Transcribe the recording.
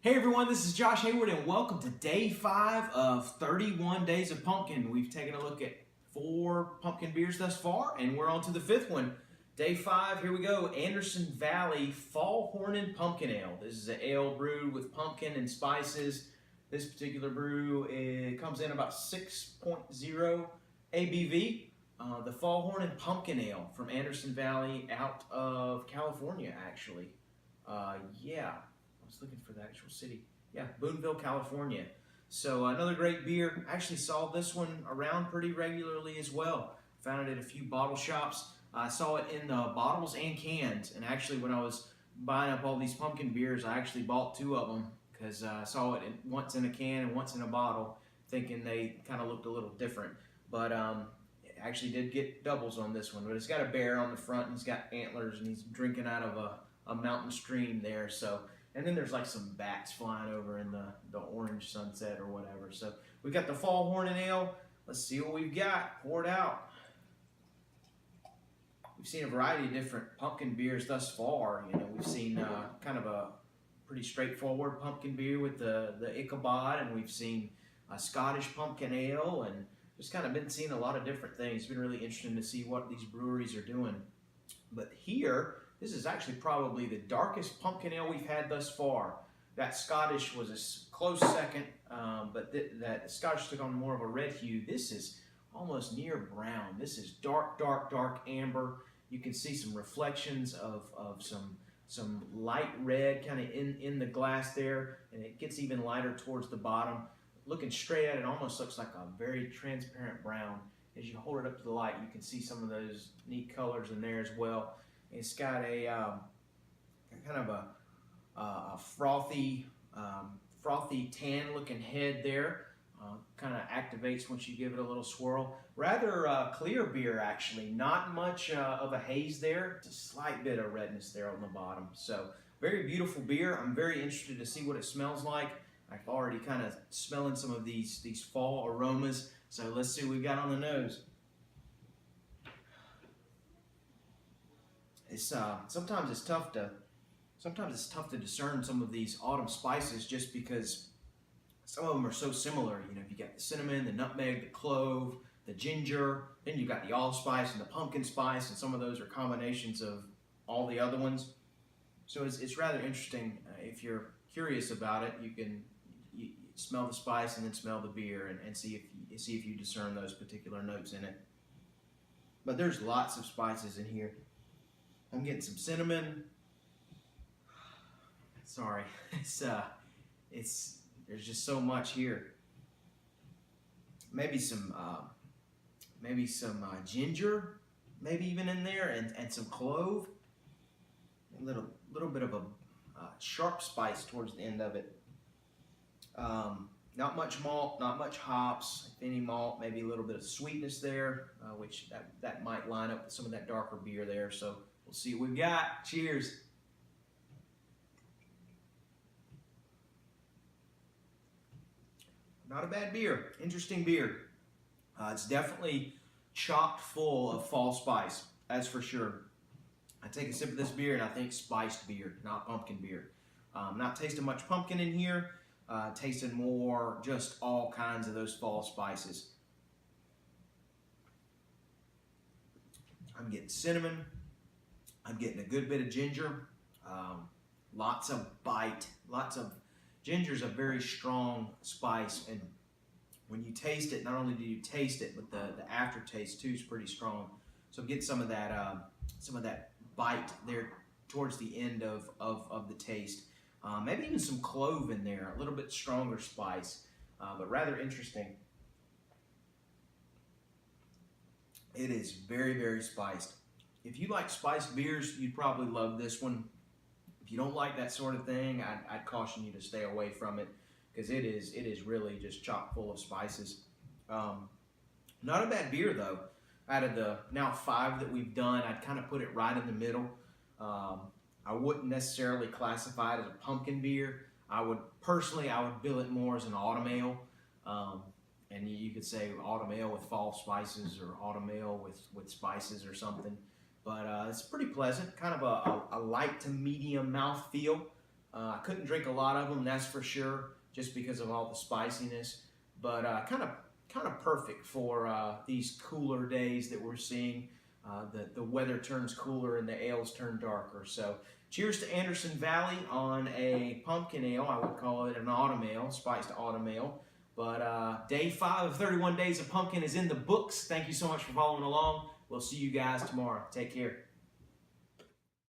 Hey everyone, this is Josh Hayward and welcome to day 5 of 31 Days of Pumpkin. We've taken a look at 4 pumpkin beers thus far and we're on to the 5th one. Day 5, here we go, Anderson Valley Fall Hornin Pumpkin Ale. This is an ale brewed with pumpkin and spices. This particular brew, it comes in about 6.0 ABV. The Fall Hornin Pumpkin Ale from Anderson Valley out of California actually. I was looking for the actual city. Yeah, Boonville, California. So another great beer. Actually saw this one around pretty regularly as well. Found it at a few bottle shops. I saw it in the bottles and cans. And actually when I was buying up all these pumpkin beers, I actually bought 2 of them because I saw it once in a can and once in a bottle, thinking they kind of looked a little different. But it actually did get doubles on this one. But it's got a bear on the front and he's got antlers and he's drinking out of a mountain stream there. So. And then there's like some bats flying over in the orange sunset or whatever. So we got the Fall Hornin Ale. Let's see what we've got. Pour it out. We've seen a variety of different pumpkin beers thus far. You know, we've seen kind of a pretty straightforward pumpkin beer with the Ichabod, and we've seen a Scottish pumpkin ale, and just kind of been seeing a lot of different things. It's been really interesting to see what these breweries are doing. But here, this is actually probably the darkest pumpkin ale we've had thus far. That Scottish was a close second, but that Scottish took on more of a red hue. This is almost near brown. This is dark, dark, dark amber. You can see some reflections of some light red kind of in the glass there, and it gets even lighter towards the bottom. Looking straight at it, almost looks like a very transparent brown. As you hold it up to the light, you can see some of those neat colors in there as well. It's got a kind of a frothy tan looking head there. Kind of activates once you give it a little swirl. Rather clear beer actually, not much of a haze there. Just a slight bit of redness there on the bottom. So very beautiful beer. I'm very interested to see what it smells like. I've already kind of smelling some of these fall aromas. So let's see what we've got on the nose. It's sometimes it's tough to discern some of these autumn spices just because some of them are so similar. You know, you got the cinnamon, the nutmeg, the clove, the ginger, then you got the allspice and the pumpkin spice, and some of those are combinations of all the other ones. So it's rather interesting. If you're curious about it, you can smell the spice and then smell the beer and see if you discern those particular notes in it. But there's lots of spices in here. I'm getting some cinnamon. Sorry, there's just so much here. Maybe some ginger, maybe even in there, and some clove. A little bit of a sharp spice towards the end of it. Not much malt, not much hops. If any malt, maybe a little bit of sweetness there, which that might line up with some of that darker beer there. So. We'll see what we've got. Cheers. Not a bad beer. Interesting beer. It's definitely chock full of fall spice. That's for sure. I take a sip of this beer and I think spiced beer, not pumpkin beer. Not tasting much pumpkin in here. Tasting more just all kinds of those fall spices. I'm getting cinnamon. I'm getting a good bit of ginger, lots of bite, ginger's a very strong spice, and when you taste it, not only do you taste it, but the aftertaste too is pretty strong. So get some of that bite there towards the end of the taste. Maybe even some clove in there, a little bit stronger spice, but rather interesting. It is very, very spiced. If you like spiced beers, you'd probably love this one. If you don't like that sort of thing, I'd caution you to stay away from it because it is really just chock full of spices. Not a bad beer though. Out of the now 5 that we've done, I'd kind of put it right in the middle. I wouldn't necessarily classify it as a pumpkin beer. I would bill it more as an autumn ale. And you could say autumn ale with fall spices or autumn ale with spices or something. But it's pretty pleasant, kind of a light to medium mouthfeel. I couldn't drink a lot of them, that's for sure, just because of all the spiciness. But kind of perfect for these cooler days that we're seeing. The weather turns cooler and the ales turn darker. So cheers to Anderson Valley on a pumpkin ale. I would call it an autumn ale, spiced autumn ale. But day 5 of 31 Days of Pumpkin is in the books. Thank you so much for following along. We'll see you guys tomorrow. Take care.